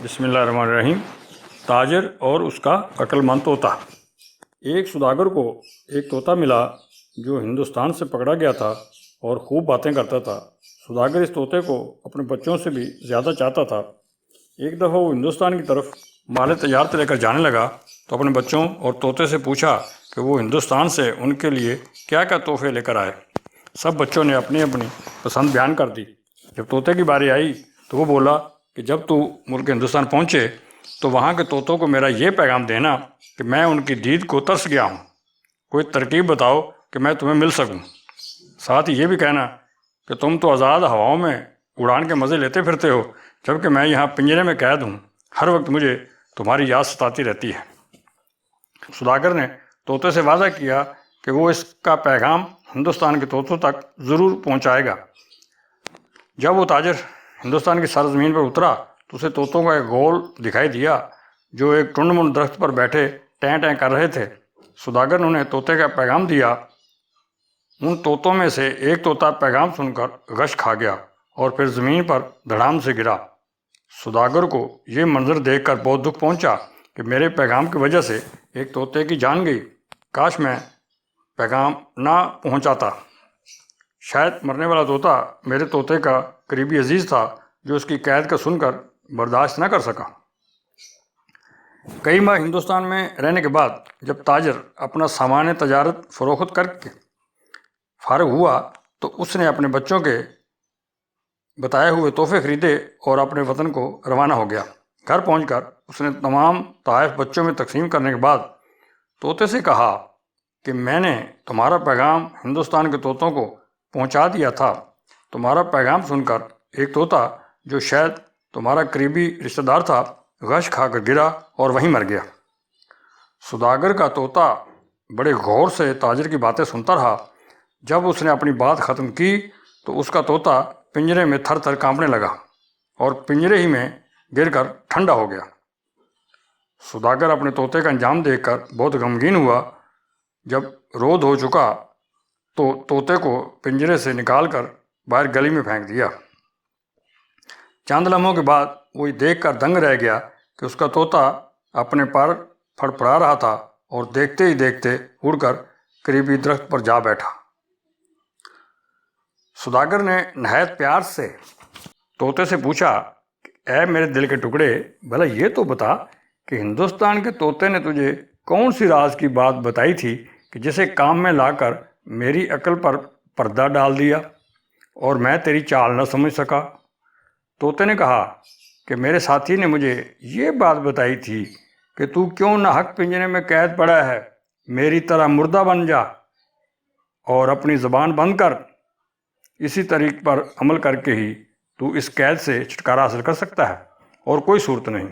بسم اللہ الرحمن الرحیم۔ تاجر اور اس کا عقل مند طوطا۔ ایک سوداگر کو ایک طوطا ملا جو ہندوستان سے پکڑا گیا تھا اور خوب باتیں کرتا تھا۔ سوداگر اس طوطے کو اپنے بچوں سے بھی زیادہ چاہتا تھا۔ ایک دفعہ وہ ہندوستان کی طرف مال تجارت لے کر جانے لگا تو اپنے بچوں اور طوطے سے پوچھا کہ وہ ہندوستان سے ان کے لیے کیا کیا تحفے لے کر آئے۔ سب بچوں نے اپنی اپنی پسند بیان کر دی۔ جب طوطے کی باری آئی تو وہ بولا کہ جب تو ملک ہندوستان پہنچے تو وہاں کے طوطوں کو میرا یہ پیغام دینا کہ میں ان کی دید کو ترس گیا ہوں، کوئی ترکیب بتاؤ کہ میں تمہیں مل سکوں۔ ساتھ ہی یہ بھی کہنا کہ تم تو آزاد ہواؤں میں اڑان کے مزے لیتے پھرتے ہو، جبکہ میں یہاں پنجرے میں قید ہوں، ہر وقت مجھے تمہاری یاد ستاتی رہتی ہے۔ سوداگر نے طوطے سے وعدہ کیا کہ وہ اس کا پیغام ہندوستان کے طوطوں تک ضرور پہنچائے گا۔ جب وہ تاجر ہندوستان کی سرزمین پر اترا تو اسے طوطوں کا ایک گول دکھائی دیا جو ایک ٹنڈ منڈ درخت پر بیٹھے ٹیں ٹیں کر رہے تھے۔ سوداگر نے انہیں طوطے کا پیغام دیا۔ ان طوطوں میں سے ایک طوطا پیغام سن کر غش کھا گیا اور پھر زمین پر دھڑام سے گرا۔ سوداگر کو یہ منظر دیکھ کر بہت دکھ پہنچا کہ میرے پیغام کی وجہ سے ایک طوطے کی جان گئی، کاش میں پیغام نہ پہنچاتا۔ شاید مرنے والا طوطا میرے طوطے کا قریبی عزیز تھا جو اس کی قید کا سن کر برداشت نہ کر سکا۔ کئی ماہ ہندوستان میں رہنے کے بعد جب تاجر اپنا سامان تجارت فروخت کر کے فارغ ہوا تو اس نے اپنے بچوں کے بتائے ہوئے تحفے خریدے اور اپنے وطن کو روانہ ہو گیا۔ گھر پہنچ کر اس نے تمام تحائف بچوں میں تقسیم کرنے کے بعد طوطے سے کہا کہ میں نے تمہارا پیغام ہندوستان کے طوطوں کو پہنچا دیا تھا۔ تمہارا پیغام سن کر ایک طوطا جو شاید تمہارا قریبی رشتہ دار تھا غش کھا کر گرا اور وہیں مر گیا۔ سوداگر کا طوطا بڑے غور سے تاجر کی باتیں سنتا رہا۔ جب اس نے اپنی بات ختم کی تو اس کا طوطا پنجرے میں تھر تھر کانپنے لگا اور پنجرے ہی میں گر کر ٹھنڈا ہو گیا۔ سوداگر اپنے طوطے کا انجام دیکھ کر بہت غمگین ہوا۔ جب رود ہو چکا تو طوطے کو پنجرے سے نکال کر باہر گلی میں پھینک دیا۔ چند لمحوں کے بعد وہ دیکھ کر دنگ رہ گیا کہ اس کا طوطا اپنے پر پھڑ پڑا رہا تھا اور دیکھتے ہی دیکھتے اڑ کر قریبی درخت پر جا بیٹھا۔ سوداگر نے نہایت پیار سے طوطے سے پوچھا کہ اے میرے دل کے ٹکڑے، بھلا یہ تو بتا کہ ہندوستان کے طوطے نے تجھے کون سی راز کی بات بتائی تھی کہ جسے کام میں لا کر میری عقل پر پردہ ڈال دیا اور میں تیری چال نہ سمجھ سکا۔ طوطے نے کہا کہ میرے ساتھی نے مجھے یہ بات بتائی تھی کہ تو کیوں نہ حق پنجرے میں قید پڑا ہے، میری طرح مردہ بن جا اور اپنی زبان بند کر، اسی طریق پر عمل کر کے ہی تو اس قید سے چھٹکارا حاصل کر سکتا ہے اور کوئی صورت نہیں۔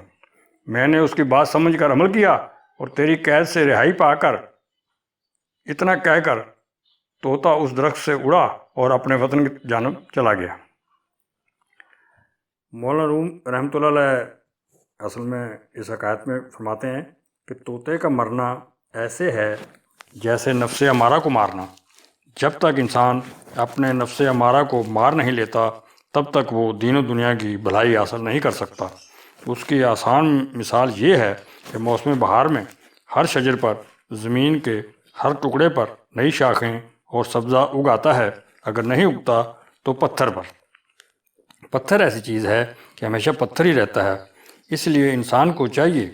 میں نے اس کی بات سمجھ کر عمل کیا اور تیری قید سے رہائی پا کر، اتنا کہہ کر طوطا اس درخت سے اڑا اور اپنے وطن کی جانب چلا گیا۔ مولانا روم رحمۃ اللہ علیہ اصل میں اس حکایت میں فرماتے ہیں کہ طوطے کا مرنا ایسے ہے جیسے نفس امارہ کو مارنا۔ جب تک انسان اپنے نفس امارہ کو مار نہیں لیتا تب تک وہ دین و دنیا کی بھلائی حاصل نہیں کر سکتا۔ اس کی آسان مثال یہ ہے کہ موسم بہار میں ہر شجر پر، زمین کے ہر ٹکڑے پر نئی شاخیں اور سبزہ اگاتا ہے، اگر نہیں اگتا تو پتھر پر۔ پتھر ایسی چیز ہے کہ ہمیشہ پتھر ہی رہتا ہے، اس لیے انسان کو چاہیے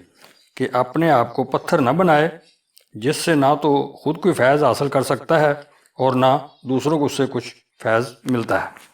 کہ اپنے آپ کو پتھر نہ بنائے، جس سے نہ تو خود کوئی فیض حاصل کر سکتا ہے اور نہ دوسروں کو اس سے کچھ فیض ملتا ہے۔